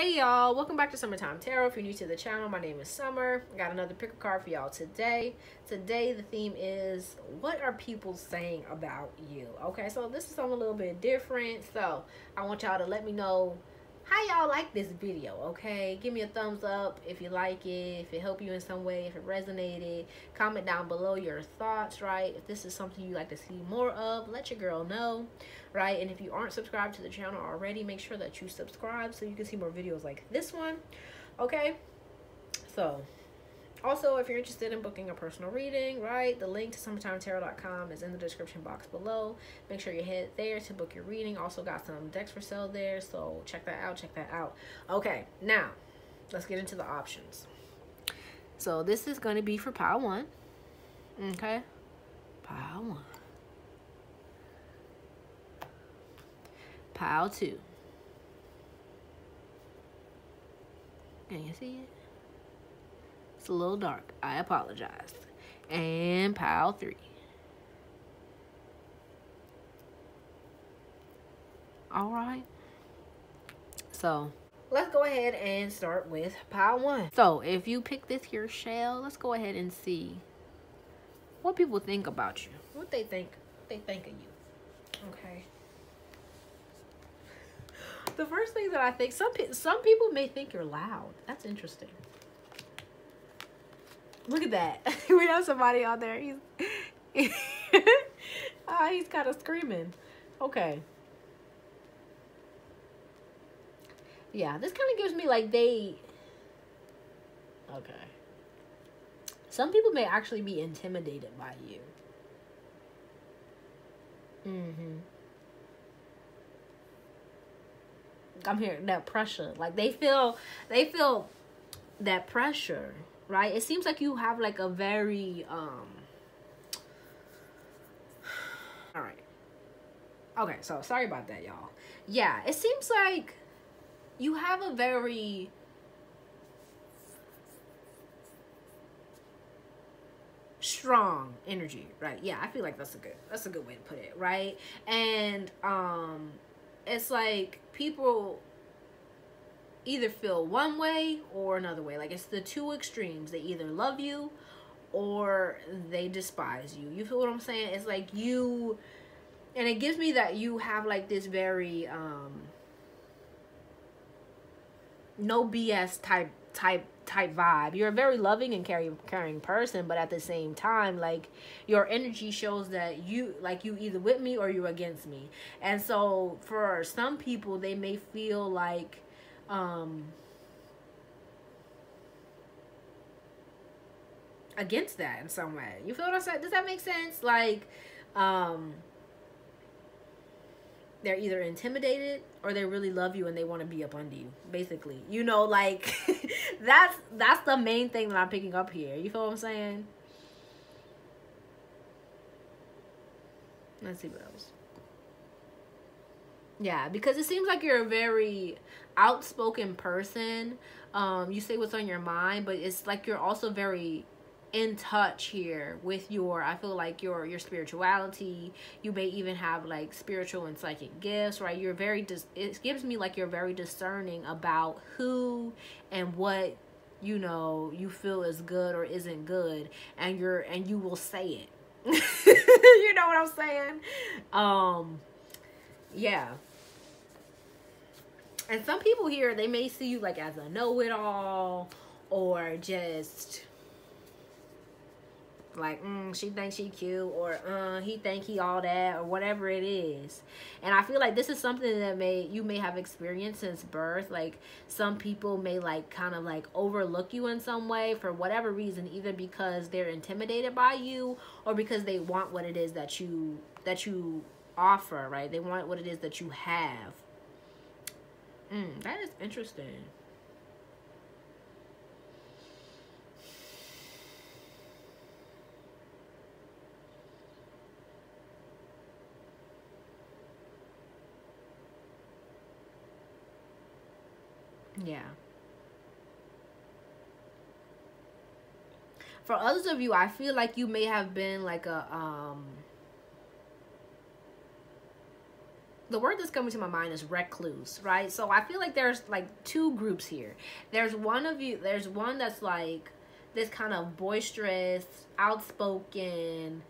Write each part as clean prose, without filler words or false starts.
Hey y'all, welcome back to Summertime Tarot. If you're new to the channel, my name is Summer. I got another pick a card for y'all today. Today the theme is, what are people saying about you? Okay, so this is something a little bit different. So I want y'all to let me know how y'all like this video, okay? Give me a thumbs up if you like it, if it helped you in some way, if it resonated. Comment down below your thoughts, right? If this is something you like to see more of, let your girl know, right? And if you aren't subscribed to the channel already, make sure that you subscribe so you can see more videos like this one, okay? So also, if you're interested in booking a personal reading, right, the link to summertimetarot.com is in the description box below. Make sure you head there to book your reading. Also got some decks for sale there, so check that out, Okay, now, let's get into the options. So this is going to be for pile 1, okay? Pile 1. Pile 2. Can you see it? It's a little dark. I apologize. And pile 3. All right. So let's go ahead and start with pile 1. So if you pick this here shell, let's go ahead and see what people think about you. What they think of you. Okay. The first thing that I think, some people may think you're loud. That's interesting. Look at that. We have somebody out there. He's kind of screaming. Okay. Yeah, this kind of gives me like okay. Some people may actually be intimidated by you. I'm hearing that pressure. Like they feel that pressure. Right? It seems like you have like a very, all right. Okay, so sorry about that, y'all. Yeah, it seems like you have a very strong energy, right? Yeah, I feel like that's a good way to put it, right? And, it's like people either feel one way or another way. Like it's the two extremes. They either love you or they despise you. You feel what I'm saying? It's like you, and it gives me that you have like this very no BS type vibe. You're a very loving and caring person, but at the same time, like your energy shows that you either with me or you against me. And so for some people, they may feel like against that in some way. You feel what I'm saying? Does that make sense? Like, they're either intimidated or they really love you and they want to be up under you, basically. You know, like, that's the main thing that I'm picking up here. You feel what I'm saying? Let's see what else. Yeah, because it seems like you're a very outspoken person. You say what's on your mind, but it's like you're also very in touch here with I feel like your spirituality. You may even have like spiritual and psychic gifts, right? You're very it gives me like you're very discerning about who and what, you know, you feel is good or isn't good, and you will say it. You know what I'm saying? Yeah. And some people here, they may see you like as a know-it-all, or just like, she thinks she cute, or he think he all that, or whatever it is. And I feel like this is something that you may have experienced since birth. Like some people may like kind of like overlook you in some way for whatever reason, either because they're intimidated by you or because they want what it is that you offer, right? They want what it is that you have. That is interesting. Yeah. For others of you, I feel like you may have been like a the word that's coming to my mind is recluse, right? So I feel like there's like two groups here. There's one that's like this kind of boisterous, outspoken,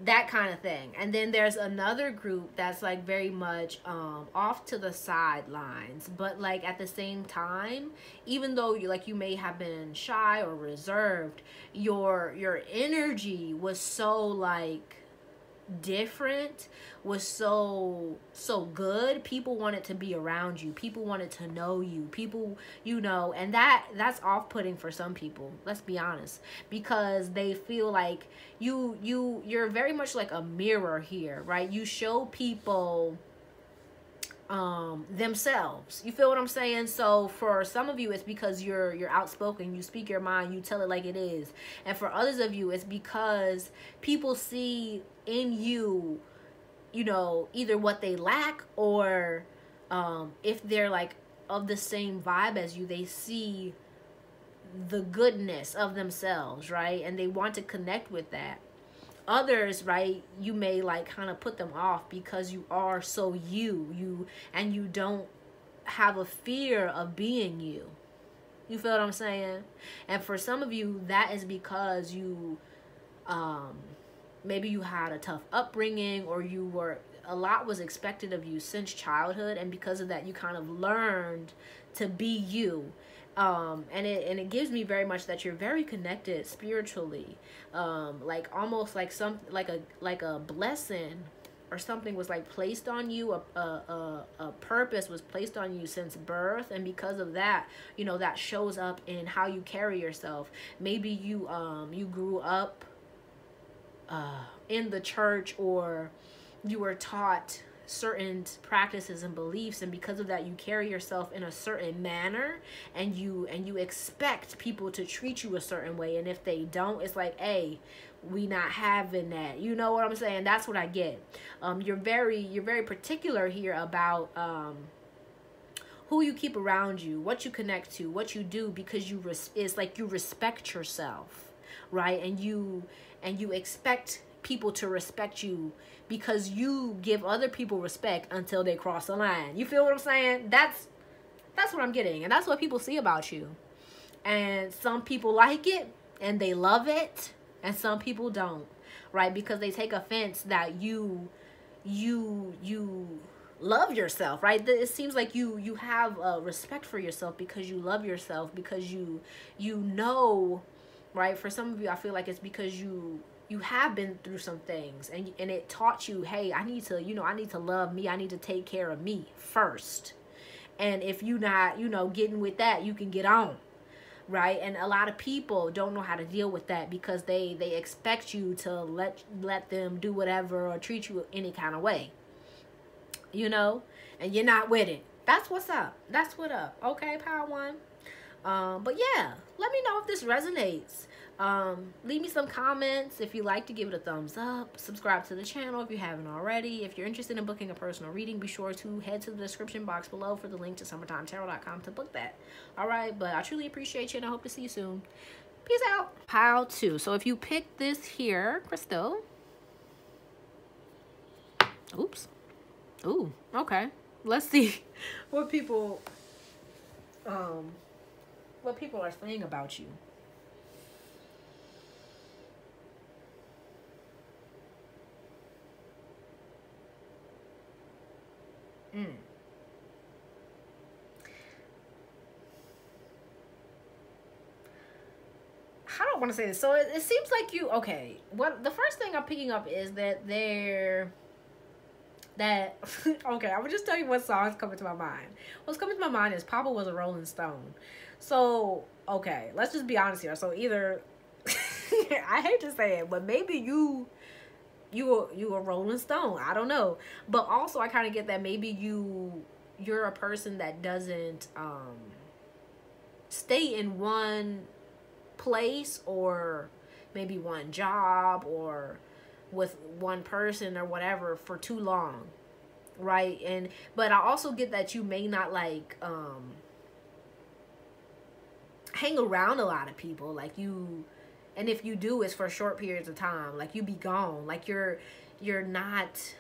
that kind of thing. And then there's another group that's like very much off to the sidelines, but like at the same time, even though you may have been shy or reserved, your energy was so like different, was so good. People wanted to be around you, people wanted to know you, people, and that's off-putting for some people, let's be honest, because they feel like you're very much like a mirror here, right? You show people themselves. You feel what I'm saying? So for some of you, it's because you're outspoken, you speak your mind, you tell it like it is. And for others of you, it's because people see in you, either what they lack, or if they're like of the same vibe as you, they see the goodness of themselves, right? And they want to connect with that. Others, right, you may like kind of put them off because you are so and you don't have a fear of being you. You feel what I'm saying? And for some of you, that is because you maybe you had a tough upbringing, or a lot was expected of you since childhood, and because of that you kind of learned to be you. And it gives me very much that you're very connected spiritually, like almost like a blessing or something was like placed on you, a purpose was placed on you since birth, and because of that, that shows up in how you carry yourself. Maybe you grew up in the church, or you were taught certain practices and beliefs, and because of that you carry yourself in a certain manner, and you expect people to treat you a certain way, and if they don't, it's like, hey, we not having that. You know what I'm saying? That's what I get. You're very particular here about who you keep around you, what you connect to, what you do, because it's like you respect yourself, right? And you expect people to respect you because you give other people respect until they cross the line. You feel what I'm saying? That's what I'm getting, and that's what people see about you. And some people like it and they love it, and some people don't, right? Because they take offense that you love yourself, right? It seems like you have respect for yourself because you love yourself, because you right? For some of you, I feel like it's because you have been through some things, and it taught you, hey, I need to love me, I need to take care of me first. And if you not, getting with that, you can get on, right? And a lot of people don't know how to deal with that because they expect you to let them do whatever or treat you any kind of way, and you're not with it. That's what's up. That's what up. Okay, Power One. But yeah, let me know if this resonates. Leave me some comments. If you like to, give it a thumbs up. Subscribe to the channel if you haven't already. If you're interested in booking a personal reading, be sure to head to the description box below for the link to summertimetarot.com to book that. All right, but I truly appreciate you, and I hope to see you soon. Peace out. Pile 2. So if you pick this here crystal, oops. Ooh, okay. Let's see what people are saying about you. I don't want to say this. So it seems like you, okay, what the first thing I'm picking up is that okay, I would just tell you what song's coming to my mind. What's coming to my mind is Papa Was a Rolling Stone. So, okay, let's just be honest here. So either, I hate to say it, but maybe you a Rolling Stone. I don't know. But also I kind of get that maybe you're a person that doesn't stay in one place, or maybe one job, or with one person or whatever for too long, right? But I also get that you may not like hang around a lot of people, like you, and if you do, it's for short periods of time, like you be gone, like you're not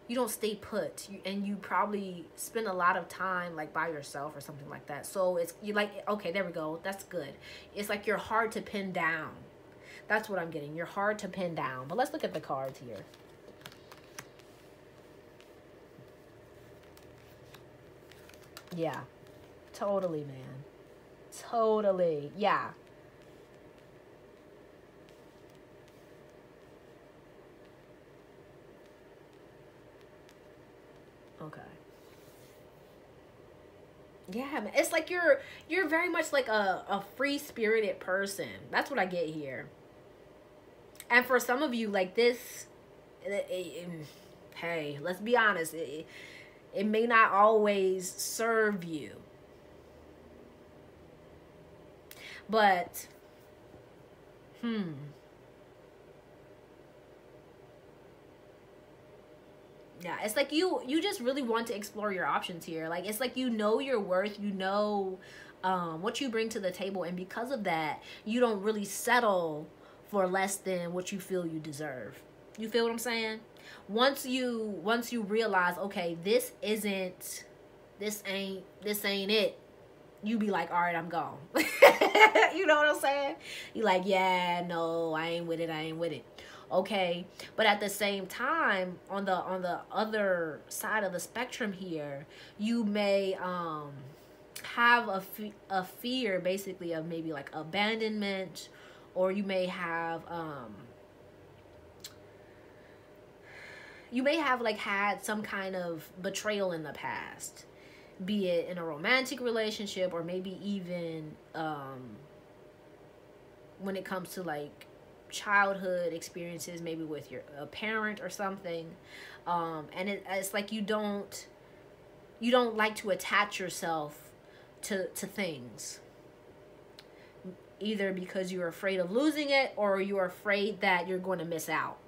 you don't stay put, and you probably spend a lot of time like by yourself or something like that. So it's, you like, okay, there we go, that's good. It's like you're hard to pin down. That's what I'm getting. You're hard to pin down. But let's look at the cards here. Yeah, totally, man. Totally. Yeah. Okay. Yeah, man. It's like you're very much like a free spirited person. That's what I get here. And for some of you, like this, hey, let's be honest, it may not always serve you. But, yeah, it's like you just really want to explore your options here. Like, it's like you know your worth, you know what you bring to the table, and because of that, you don't really settle for less than what you feel you deserve. You feel what I'm saying? Once you realize, okay, this ain't it, you be like, all right, I'm gone. You know what I'm saying? You like, yeah, no, I ain't with it. Okay, but at the same time, on the other side of the spectrum here, you may have a fear, basically, of maybe like abandonment, or you may have like had some kind of betrayal in the past, be it in a romantic relationship, or maybe even when it comes to like childhood experiences, maybe with a parent or something, and it's like you don't like to attach yourself to things, either because you're afraid of losing it, or you're afraid that you're going to miss out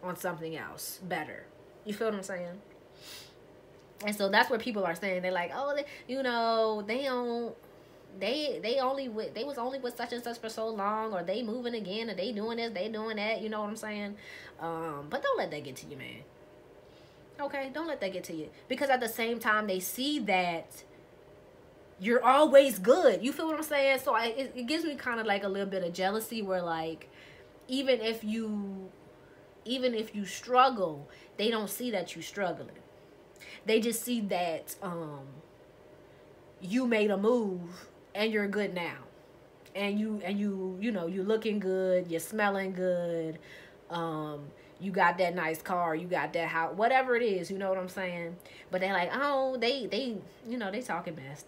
on something else better. You feel what I'm saying? And so that's what people are saying. They're like, oh, they was only with such and such for so long, or they moving again, or they doing this, they doing that. You know what I'm saying? But don't let that get to you, man. Okay, don't let that get to you, because at the same time, they see that you're always good. You feel what I'm saying? So it gives me kind of like a little bit of jealousy, where like, even if you struggle, they don't see that you struggling. They just see that you made a move and you're good now, and you know, you looking good, you're smelling good, you got that nice car, you got that house, whatever it is. You know what I'm saying? But they're like, oh, they you know, they talking mess.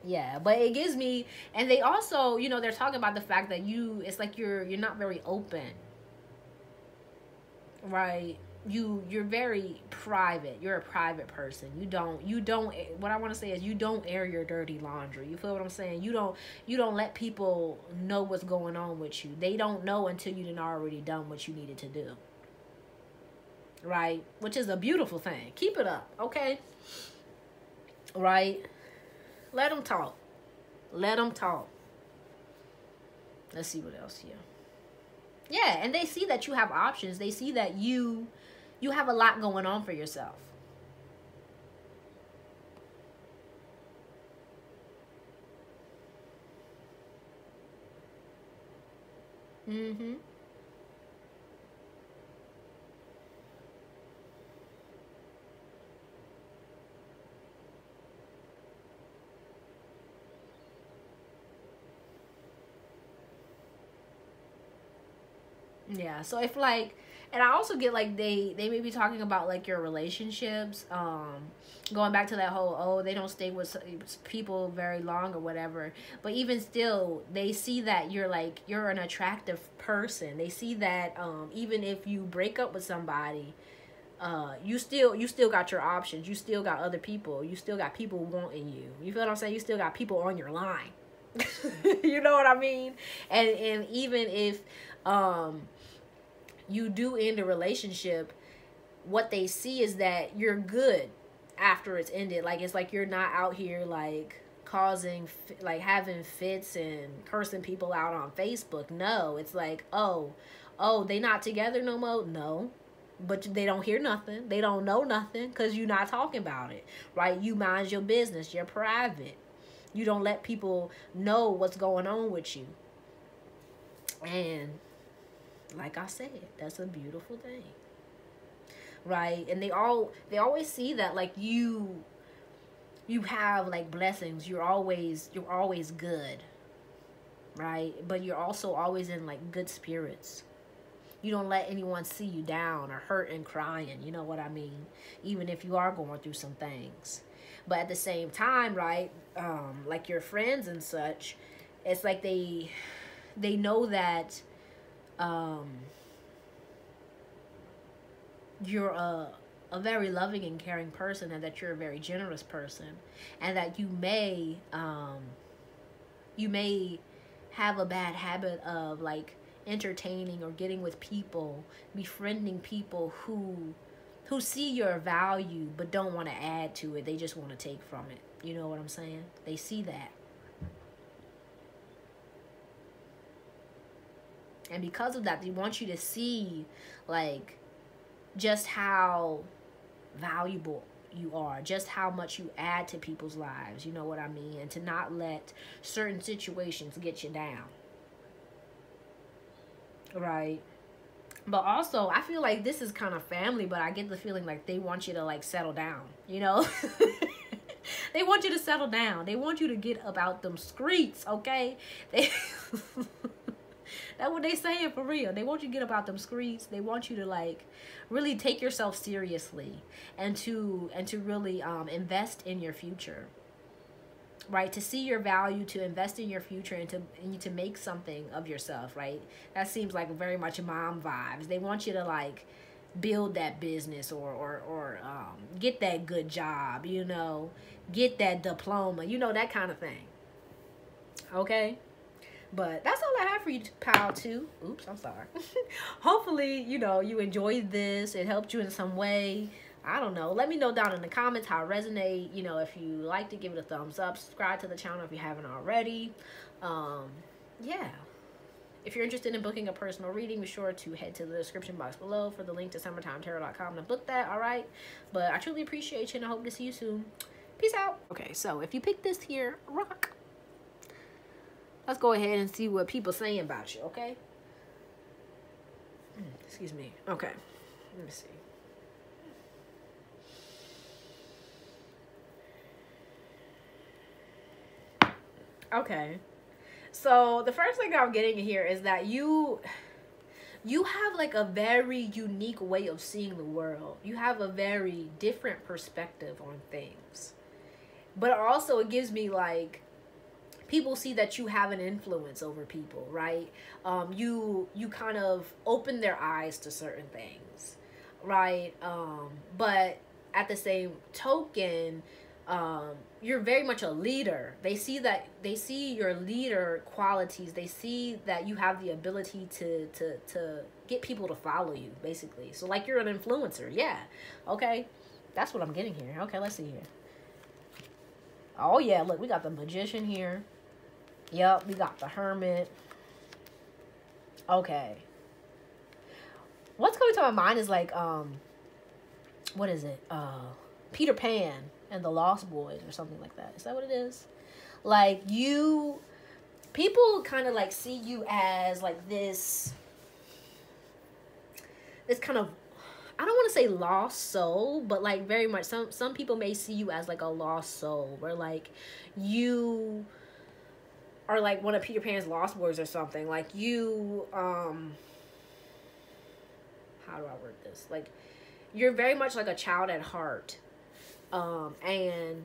Yeah, but it gives me, and they also, you know, they're talking about the fact that it's like you're not very open, right? You're very private. You're a private person. You don't, what I want to say is, you don't air your dirty laundry. You feel what I'm saying? You don't let people know what's going on with you. They don't know until you done already done what you needed to do, right? Which is a beautiful thing. Keep it up, okay? Right? Let them talk. Let them talk. Let's see what else here. Yeah, and they see that you have options. They see that you have a lot going on for yourself. Mm-hmm. Yeah, so if like, and I also get like they may be talking about like your relationships, going back to that whole, oh, they don't stay with people very long or whatever. But even still, they see that you're an attractive person. They see that even if you break up with somebody, you still got your options. You still got other people. You still got people wanting you. You feel what I'm saying? You still got people on your line. You know what I mean? And even if you do end a relationship, what they see is that you're good after it's ended. Like, it's like you're not out here like causing, like having fits and cursing people out on Facebook. No, it's like, oh, they not together no more. No, but they don't hear nothing. They don't know nothing because you're not talking about it, right? You mind your business. You're private. You don't let people know what's going on with you. And like I said, that's a beautiful thing, right? And they always see that, like, you have like blessings. You're always good, right? But you're also always in like good spirits. You don't let anyone see you down or hurt and crying, you know what I mean? Even if you are going through some things. But at the same time, right, like your friends and such, it's like they know that you're a very loving and caring person, and that you're a very generous person, and that you may have a bad habit of like entertaining or getting with people, befriending people who see your value but don't want to add to it. They just want to take from it. You know what I'm saying? They see that. And because of that, they want you to see like just how valuable you are, just how much you add to people's lives, you know what I mean? And to not let certain situations get you down. Right? But also, I feel like this is kind of family, but I get the feeling like they want you to like settle down, you know? They want you to settle down. They want you to get about them streets, okay? That's what they saying for real. They want you to get about them streets. They want you to like really take yourself seriously, and to really invest in your future. Right? To see your value, to invest in your future, and to make something of yourself, right? That seems like very much mom vibes. They want you to like build that business or get that good job, you know, get that diploma, you know, that kind of thing. Okay? But that's all I have for you, pal, too. Oops, I'm sorry. Hopefully, you know, you enjoyed this. It helped you in some way. I don't know. Let me know down in the comments how it resonates. You know, if you like to give it a thumbs up. Subscribe to the channel if you haven't already. Yeah. If you're interested in booking a personal reading, be sure to head to the description box below for the link to summertimetarot.com to book that, all right? But I truly appreciate you, and I hope to see you soon. Peace out. Okay, so if you pick this here rock, let's go ahead and see what people saying about you, okay? Excuse me. Okay. Let me see. Okay. So the first thing I'm getting here is that you have like a very unique way of seeing the world. You have a very different perspective on things. But also it gives me like, people see that you have an influence over people, right? You kind of open their eyes to certain things, right? But at the same token, you're very much a leader. They see your leader qualities. They see that you have the ability to get people to follow you, basically. So like you're an influencer. Yeah. Okay. That's what I'm getting here. Okay, let's see here. Oh yeah, look, we got the Magician here. Yep, we got the Hermit. Okay. What's coming to my mind is like, what is it? Peter Pan and the Lost Boys or something like that. Is that what it is? Like people kind of like see you as like this kind of, I don't want to say lost soul, but like very much some people may see you as like a lost soul, where like you are like one of Peter Pan's Lost Boys or something. Like you, how do I word this? Like you're very much like a child at heart. And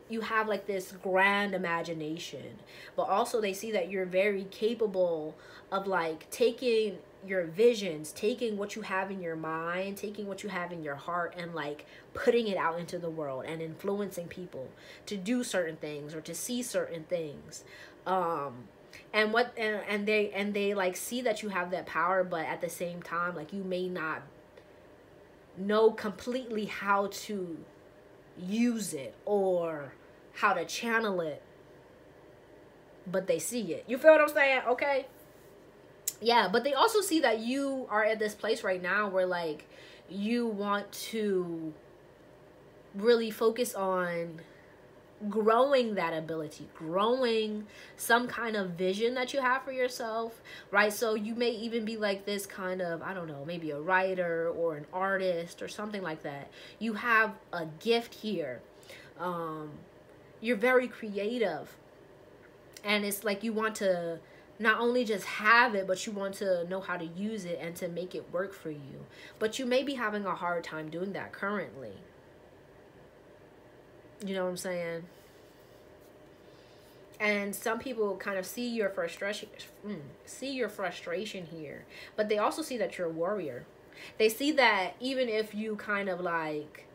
you have like this grand imagination, but also they see that you're very capable of like taking your visions, taking what you have in your mind, taking what you have in your heart, and like putting it out into the world and influencing people to do certain things or to see certain things. And they like see that you have that power, but at the same time, like you may not know completely how to use it or how to channel it but they see it. You feel what I'm saying? Okay. Yeah, but they also see that you are at this place right now where like you want to really focus on growing that ability, growing some kind of vision that you have for yourself, right? So you may even be like this kind of, I don't know, maybe a writer or an artist or something like that. You have a gift here. You're very creative, and it's like you want to not only just have it, but you want to know how to use it and to make it work for you. But you may be having a hard time doing that currently. You know what I'm saying? And some people kind of see your frustration, here, but they also see that you're a warrior. They see that even if you kind of like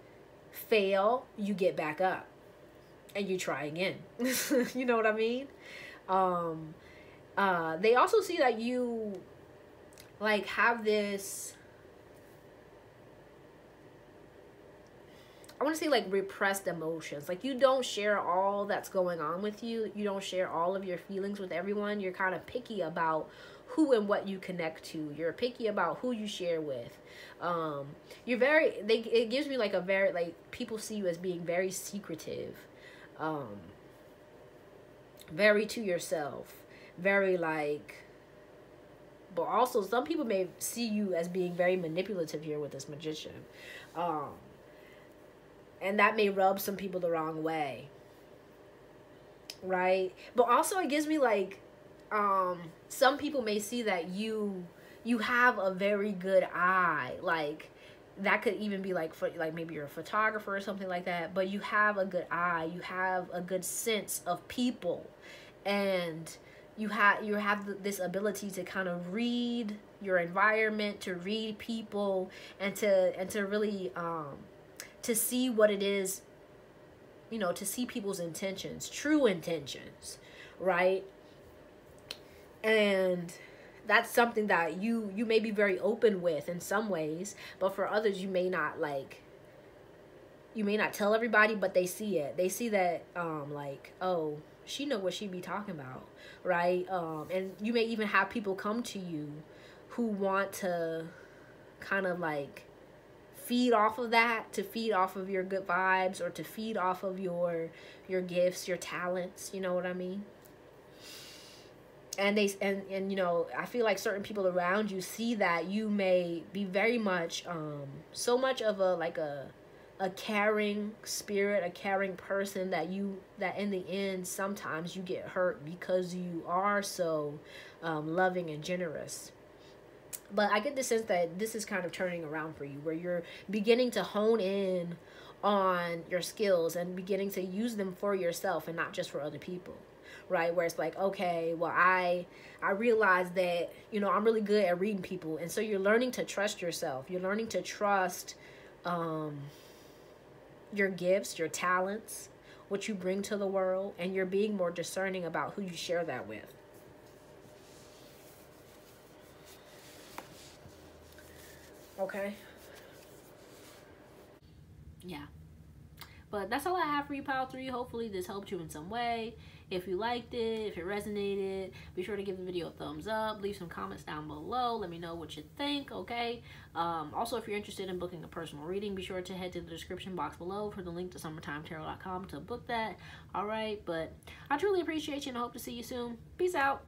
fail, you get back up and you try again. You know what I mean? They also see that you like have this, I want to say like repressed emotions. Like you don't share all that's going on with you. You don't share all of your feelings with everyone. You're kind of picky about who and what you connect to. You're picky about who you share with. You're very, it gives me like a very, like people see you as being very secretive, very to yourself, very like, but also some people may see you as being very manipulative here with this magician. And that may rub some people the wrong way, right? But also it gives me like, some people may see that you have a very good eye. Like that could even be like, for like maybe you're a photographer or something like that, but you have a good eye. You have a good sense of people, and you have this ability to kind of read your environment, to read people, and to really to see what it is, you know, to see people's intentions, true intentions, right? And that's something that you may be very open with in some ways, but for others you may not like, you may not tell everybody, but they see it. They see that like, oh, she know what she be talking about, right? And you may even have people come to you who want to kind of like feed off of that, to feed off of your good vibes, or to feed off of your gifts, your talents, you know what I mean? And they and you know, I feel like certain people around you see that you may be very much so much of a like a caring spirit, a caring person, that in the end sometimes you get hurt because you are so loving and generous. But I get the sense that this is kind of turning around for you, where you're beginning to hone in on your skills and beginning to use them for yourself and not just for other people, right? Where it's like, okay, well, I realize that, you know, I'm really good at reading people. And so you're learning to trust yourself. You're learning to trust your gifts, your talents, what you bring to the world, and you're being more discerning about who you share that with. Okay. Yeah. But that's all I have for you, Pile 3. Hopefully this helped you in some way. If you liked it, if it resonated, be sure to give the video a thumbs up. Leave some comments down below. Let me know what you think, okay? Also, if you're interested in booking a personal reading, be sure to head to the description box below for the link to summertimetarot.com to book that. All right, but I truly appreciate you and I hope to see you soon. Peace out.